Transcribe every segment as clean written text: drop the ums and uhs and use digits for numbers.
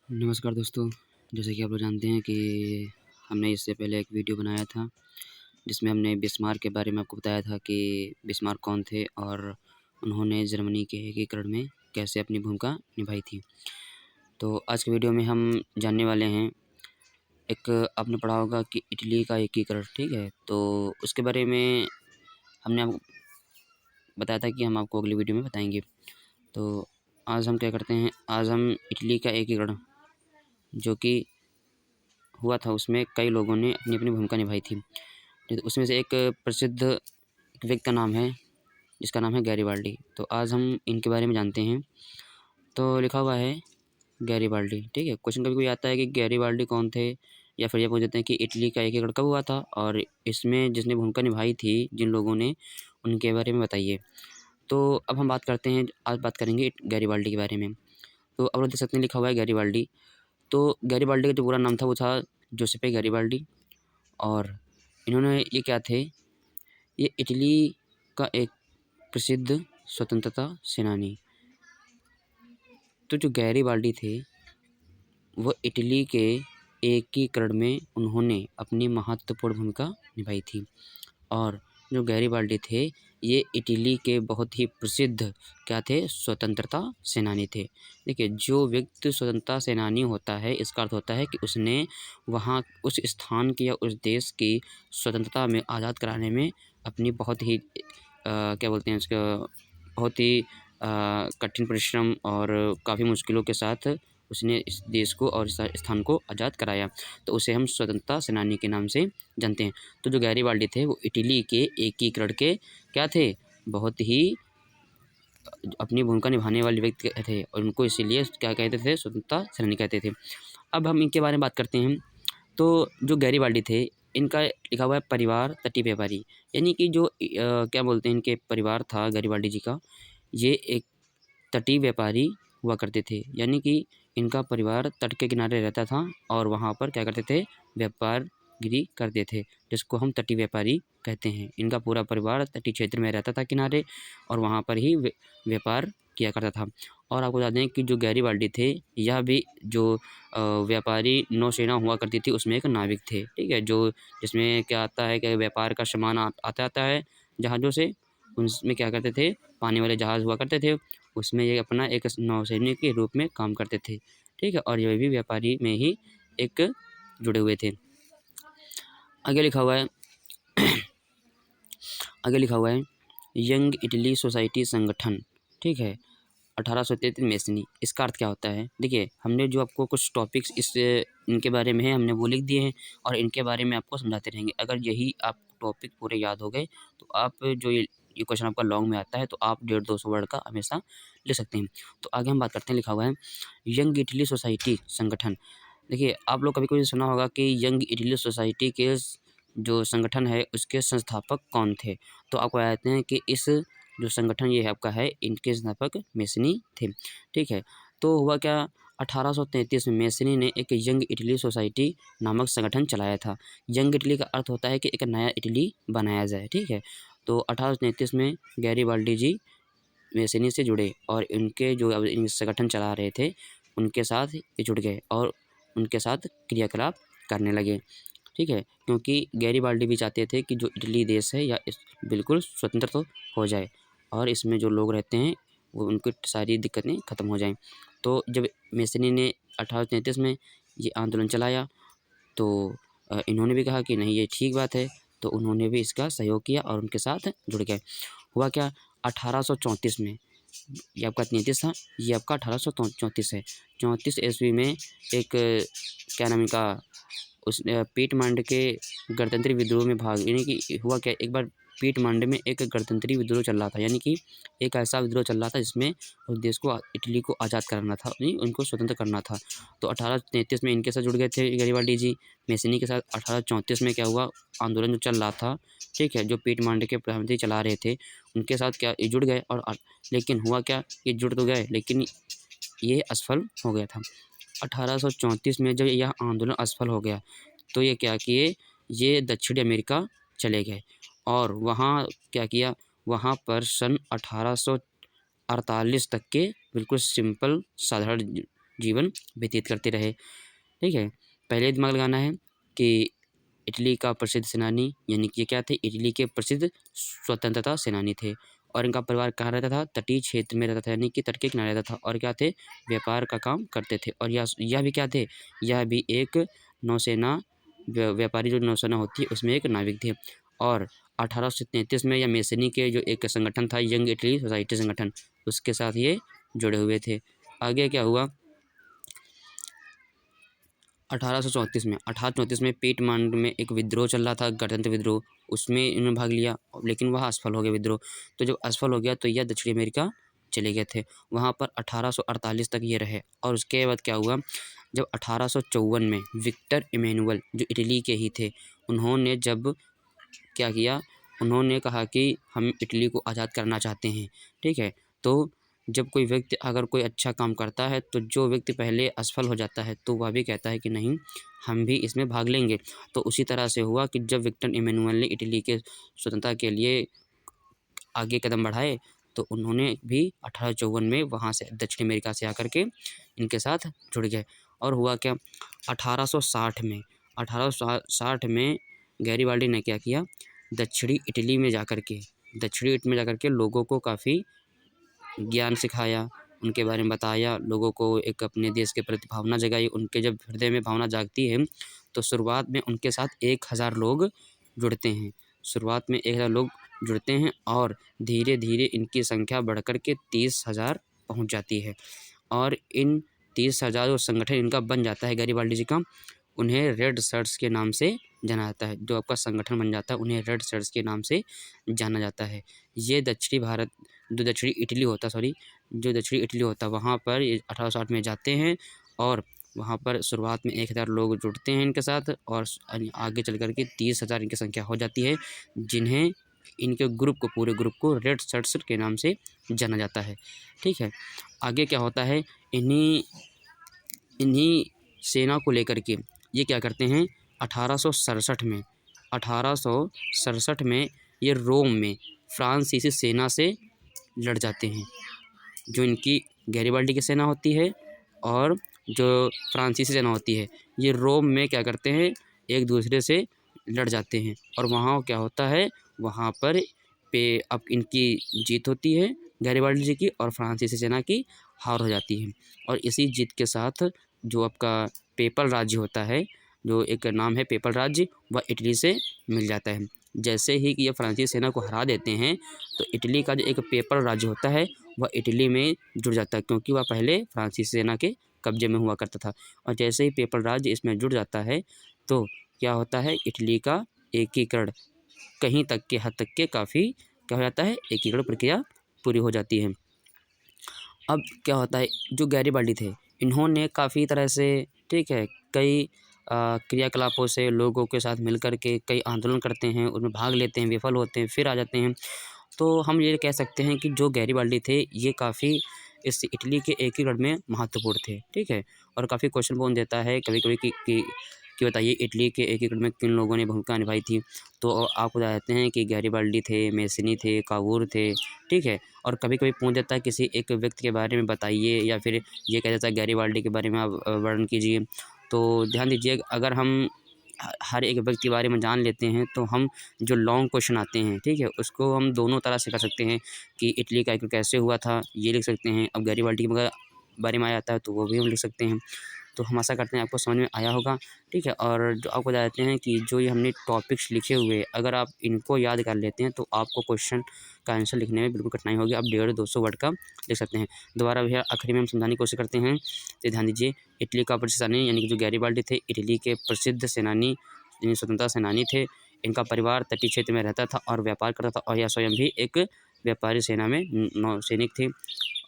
नमस्कार दोस्तों, जैसे कि आप लोग जानते हैं कि हमने इससे पहले एक वीडियो बनाया था, जिसमें हमने बिस्मार्क के बारे में आपको बताया था कि बिस्मार्क कौन थे और उन्होंने जर्मनी के एकीकरण में कैसे अपनी भूमिका निभाई थी। तो आज के वीडियो में हम जानने वाले हैं, एक आपने पढ़ा होगा कि इटली का एकीकरण, ठीक है? तो उसके बारे में हमने आपको बताया था कि हम आपको अगली वीडियो में बताएँगे। तो आज हम क्या करते हैं, आज हम इटली का एकीकरण जो कि हुआ था, उसमें कई लोगों ने अपनी-अपनी भूमिका निभाई थी। तो उसमें से एक प्रसिद्ध एक व्यक्ति का नाम है, जिसका नाम है गैरिबाल्डी। तो आज हम इनके बारे में जानते हैं। तो लिखा हुआ है गैरिबाल्डी, ठीक है? क्वेश्चन कभी-कभी आता है कि गैरिबाल्डी कौन थे? या फिर ये पूछ देते हैं कि इटली का एकीकरण कब हुआ था? और इसमें जिसने भूमिका निभाई थी, जिन लोगों ने, उनके बारे में बताइए। तो अब हम बात करते हैं, आज बात करेंगे गैरिबाल्डी के बारे में। तो अब लोग देख सकते हैं लिखा हुआ है गैरिबाल्डी। तो गैरिबाल्डी का जो पूरा नाम था वो था जोसेपे गैरिबाल्डी। और इन्होंने ये क्या थे, ये इटली का एक प्रसिद्ध स्वतंत्रता सेनानी। तो जो गैरिबाल्डी थे, वो इटली के एकीकरण में उन्होंने अपनी महत्वपूर्ण भूमिका निभाई थी। और जो गैरिबाल्डी थे, ये इटली के बहुत ही प्रसिद्ध क्या थे, स्वतंत्रता सेनानी थे। देखिए, जो व्यक्ति स्वतंत्रता सेनानी होता है, इसका अर्थ होता है कि उसने वहाँ उस स्थान की या उस देश की स्वतंत्रता में आज़ाद कराने में अपनी बहुत ही क्या बोलते हैं उसका, बहुत ही कठिन परिश्रम और काफ़ी मुश्किलों के साथ उसने इस देश को और इस स्थान को आज़ाद कराया। तो उसे हम स्वतंत्रता सेनानी के नाम से जानते हैं। तो जो गैरिबाल्डी थे, वो इटली के एकीकरण के क्या थे, बहुत ही अपनी भूमिका निभाने वाले व्यक्ति थे और उनको इसीलिए क्या कहते थे, स्वतंत्रता सेनानी कहते थे। अब हम इनके बारे में बात करते हैं। तो जो गैरिबाल्डी थे, इनका लिखा हुआ है परिवार तटीय व्यापारी, यानी कि जो क्या बोलते हैं, इनके परिवार था गैरिबाल्डी जी का, ये एक तटीय व्यापारी हुआ करते थे। यानी कि इनका परिवार तट के किनारे रहता था और वहाँ पर क्या करते थे, व्यापारगिरी करते थे, जिसको हम तटीय व्यापारी कहते हैं। इनका पूरा परिवार तटीय क्षेत्र में रहता था किनारे, और वहाँ पर ही व्यापार किया करता था। और आपको बता दें कि जो गैरिबाल्डी थे, यह भी जो व्यापारी नौसेना हुआ करती थी, उसमें एक नाविक थे, ठीक है? जो जिसमें क्या आता है कि व्यापार का सामान आता है जहाज़ों से, उसमें क्या करते थे, पानी वाले जहाज़ हुआ करते थे, उसमें ये अपना एक नौसैनिक के रूप में काम करते थे, ठीक है? और ये भी व्यापारी में ही एक जुड़े हुए थे। आगे लिखा हुआ है आगे लिखा हुआ है यंग इटली सोसाइटी संगठन, ठीक है? 1833 मेसनी, इसका अर्थ क्या होता है? देखिए, हमने जो आपको कुछ टॉपिक्स इनके बारे में है, हमने वो लिख दिए हैं और इनके बारे में आपको समझाते रहेंगे। अगर यही आप टॉपिक पूरे याद हो गए, तो आप जो ये क्वेश्चन आपका लॉन्ग में आता है, तो आप 150-200 वर्ड का हमेशा लिख सकते हैं। तो आगे हम बात करते हैं, लिखा हुआ है यंग इटली सोसाइटी संगठन। देखिए, आप लोग कभी-कभी सुना होगा कि यंग इटली सोसाइटी के जो संगठन है, उसके संस्थापक कौन थे? तो आपको बताते हैं कि इस जो संगठन ये है आपका है, इनके संस्थापक मेसनी थे, ठीक है? तो हुआ क्या, 1833 में मेसनी ने एक यंग इटली सोसाइटी नामक संगठन चलाया था। यंग इटली का अर्थ होता है कि एक नया इटली बनाया जाए, ठीक है? तो 1833 में गैरिबाल्डी जी मेसनी से जुड़े और इनके जो अब इन संगठन चला रहे थे, उनके साथ ये जुड़ गए और उनके साथ क्रियाकलाप करने लगे, ठीक है? क्योंकि गैरिबाल्डी भी चाहते थे कि जो इटली देश है, या इस बिल्कुल स्वतंत्र तो हो जाए और इसमें जो लोग रहते हैं, वो उनकी सारी दिक्कतें ख़त्म हो जाएँ। तो जब मेसनी ने 1833 में ये आंदोलन चलाया, तो इन्होंने भी कहा कि नहीं, ये ठीक बात है, तो उन्होंने भी इसका सहयोग किया और उनके साथ जुड़ गए। हुआ क्या, 1834 में, ये आपका 33 था, ये आपका 1834 है। 34 ईस्वी में एक क्या नाम इनका, उस पीटमांड के गणतंत्री विद्रोह में भाग, यानी कि हुआ क्या, एक बार पीटमांड में एक गणतंत्री विद्रोह चल रहा था, यानी कि एक ऐसा विद्रोह चल रहा था जिसमें उस देश को, इटली को आज़ाद कराना था, यानी उनको स्वतंत्र करना था। तो 1833 में इनके साथ जुड़ गए थे गैरिबाल्डी जी मेसनी के साथ। 1834 में क्या हुआ, आंदोलन जो चल रहा था, ठीक है, जो पीटमांड के प्रधानमंत्री चला रहे थे, उनके साथ क्या ये जुड़ गए, और लेकिन हुआ क्या, ये जुड़ तो गए लेकिन ये असफल हो गया था। 1834 में जब यह आंदोलन असफल हो गया, तो ये क्या किए, ये दक्षिण अमेरिका चले गए और वहाँ क्या किया, वहाँ पर सन 1848 तक के बिल्कुल सिंपल साधारण जीवन व्यतीत करते रहे। ठीक है, पहले दिमाग लगाना है कि इटली का प्रसिद्ध सेनानी, यानी कि ये क्या थे, इटली के प्रसिद्ध स्वतंत्रता सेनानी थे और इनका परिवार कहाँ रहता था, तटीय क्षेत्र में रहता था, यानी कि तट के किनारे रहता था और क्या थे, व्यापार का काम करते थे। और यह भी क्या थे, यह भी एक नौसेना व्यापारी जो नौसेना होती है उसमें एक नाविक थे। और 1833 में यह मेसनी के जो एक संगठन था, यंग इटली सोसाइटी संगठन, उसके साथ ये जुड़े हुए थे। आगे क्या हुआ, 1834 में पीटमांड में एक विद्रोह चल रहा था, गणतंत्र विद्रोह, उसमें इन्होंने भाग लिया, लेकिन वह असफल हो गया विद्रोह। तो जब असफल हो गया तो यह दक्षिण अमेरिका चले गए थे, वहाँ पर 1848 तक ये रहे। और उसके बाद क्या हुआ, जब 1854 में विक्टर इमैनुअल जो इटली के ही थे, उन्होंने जब क्या किया, उन्होंने कहा कि हम इटली को आज़ाद करना चाहते हैं। ठीक है, तो जब कोई व्यक्ति अगर कोई अच्छा काम करता है तो जो व्यक्ति पहले असफल हो जाता है तो वह भी कहता है कि नहीं, हम भी इसमें भाग लेंगे। तो उसी तरह से हुआ कि जब विक्टर इमैनुअल ने इटली के स्वतंत्रता के लिए आगे कदम बढ़ाए तो उन्होंने भी 1854 में वहाँ से दक्षिण अमेरिका से आकर के इनके साथ जुड़ गए। और हुआ क्या, 1860 में गैरीबाल्डी ने क्या किया, दक्षिणी इटली में जाकर के लोगों को काफ़ी ज्ञान सिखाया, उनके बारे में बताया, लोगों को एक अपने देश के प्रति भावना जगाई। उनके जब हृदय में भावना जागती है तो शुरुआत में उनके साथ 1000 लोग जुड़ते हैं, शुरुआत में 1000 लोग जुड़ते हैं और धीरे धीरे इनकी संख्या बढ़कर के 30,000 पहुँच जाती है। और इन 30,000 जो संगठन इनका बन जाता है गैरीबाल्डी जी का, उन्हें रेड शर्ट्स के नाम से जाना जाता है। जो आपका संगठन बन जाता है उन्हें रेड शर्ट्स के नाम से जाना जाता है। ये दक्षिणी भारत जो दक्षिणी इटली होता वहाँ पर 1860 में जाते हैं और वहाँ पर शुरुआत में 1000 लोग जुड़ते हैं इनके साथ और आगे चल कर के 30,000 इनकी संख्या हो जाती है, जिन्हें इनके ग्रुप को, पूरे ग्रुप को रेड शर्ट्स के नाम से जाना जाता है। ठीक है, आगे क्या होता है, इन्हीं सेना को लेकर के ये क्या करते हैं, 1867 में ये रोम में फ्रांसीसी सेना से लड़ जाते हैं। जो इनकी गैरीबाल्डी की सेना होती है और जो फ्रांसीसी सेना होती है, ये रोम में क्या करते हैं, एक दूसरे से लड़ जाते हैं और वहाँ क्या होता है, वहाँ पर अब इनकी जीत होती है गैरीबाल्डी जी की और फ्रांसीसी सेना की हार हो जाती है। और इसी जीत के साथ जो आपका पेपल राज्य होता है, जो एक नाम है पेपल राज्य, वह इटली से मिल जाता है। जैसे ही कि ये फ्रांसीसी सेना को हरा देते हैं तो इटली का जो एक पेपल राज्य होता है वह इटली में जुड़ जाता है, क्योंकि वह पहले फ्रांसीसी सेना के कब्जे में हुआ करता था। और जैसे ही पेपल राज्य इसमें जुड़ जाता है तो क्या होता है, इटली का एकीकरण कहीं तक के हद तक के काफ़ी क्या हो जाता है, एकीकरण प्रक्रिया पूरी हो जाती है। अब क्या होता है, जो गैरीबाल्डी थे इन्होंने काफ़ी तरह से, ठीक है, कई क्रियाकलापों से लोगों के साथ मिलकर के कई आंदोलन करते हैं, उनमें भाग लेते हैं, विफल होते हैं, फिर आ जाते हैं। तो हम ये कह सकते हैं कि जो गैरीबाल्डी थे ये काफ़ी इस इटली के एकीकरण में महत्वपूर्ण थे। ठीक है, और काफ़ी क्वेश्चन कौन देता है कभी कभी कि बताइए इटली के एकीकरण में किन लोगों ने भूमिका निभाई थी। तो आपको बता देते हैं कि गैरीबाल्डी थे, मेसिनी थे, कावूर थे। ठीक है, और कभी कभी पूछ देता है किसी एक व्यक्ति के बारे में बताइए, या फिर ये कह देता है गैरीबाल्डी के बारे में आप वर्णन कीजिए। तो ध्यान दीजिए, अगर हम हर एक व्यक्ति के बारे में जान लेते हैं तो हम जो लॉन्ग क्वेश्चन आते हैं, ठीक है, उसको हम दोनों तरह से कर सकते हैं कि इटली का एकीकरण कैसे हुआ था ये लिख सकते हैं। अब गैरीबाल्डी के बारे में आ जाता है तो वो भी हम लिख सकते हैं। तो हम आशा करते हैं आपको समझ में आया होगा। ठीक है, और जो आपको बता देते हैं कि जो ये हमने टॉपिक्स लिखे हुए, अगर आप इनको याद कर लेते हैं तो आपको क्वेश्चन का आंसर लिखने में बिल्कुल कठिनाई होगी। आप 150-200 वर्ड का लिख सकते हैं। दोबारा भैया आखिरी में हम समझाने की कोशिश करते हैं। तो ध्यान दीजिए, इटली का प्रसिद्ध सेनानी यानी कि जो गैरीबाल्डी थे, इटली के प्रसिद्ध सेनानी यानी स्वतंत्रता सेनानी थे। इनका परिवार तटीय क्षेत्र में रहता था और व्यापार करता था और यह स्वयं भी एक व्यापारी सेना में नौसैनिक थे।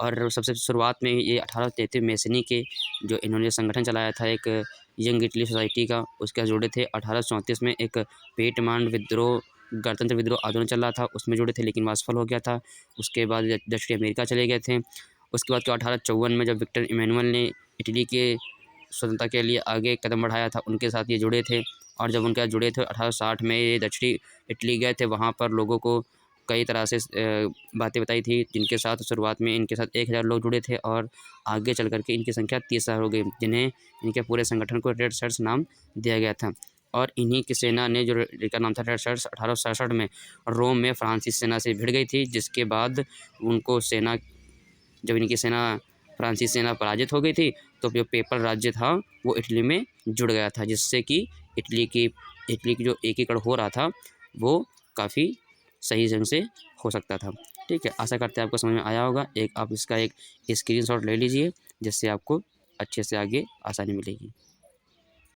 और सबसे शुरुआत में ये 1833 मेसनी के जो इन्होंने संगठन चलाया था एक यंग इटली सोसाइटी का, उसके साथ जुड़े थे। 1834 में एक पीटमांड विद्रोह, गणतंत्र विद्रोह आंदोलन चल रहा था, उसमें जुड़े थे लेकिन वह असफल हो गया था। उसके बाद दक्षिण अमेरिका चले गए थे। उसके बाद 1854 में जब विक्टर इमैनुअल ने इटली के स्वतंत्रता के लिए आगे कदम बढ़ाया था, उनके साथ ये जुड़े थे। और जब उनके साथ जुड़े थे 1860 में ये दक्षिणी इटली गए थे, वहाँ पर लोगों को कई तरह से बातें बताई थी, जिनके साथ शुरुआत में इनके साथ 1000 लोग जुड़े थे और आगे चल कर के इनकी संख्या 30,000 हो गई, जिन्हें इनके पूरे संगठन को रेड शर्ट्स नाम दिया गया था। और इन्हीं की सेना ने, जो जिनका नाम था रेड शर्ट्स, 1867 में रोम में फ्रांसीसी सेना से भिड़ गई थी, जिसके बाद उनको सेना, जब इनकी सेना, फ्रांसीसी सेना पराजित हो गई थी, तो जो पेपल राज्य था वो इटली में जुड़ गया था, जिससे कि इटली की जो एकीकरण हो रहा था वो काफ़ी सही ढंग से हो सकता था। ठीक है, आशा करते हैं आपको समझ में आया होगा। आप इसका एक स्क्रीनशॉट ले लीजिए, जिससे आपको अच्छे से आगे आसानी मिलेगी।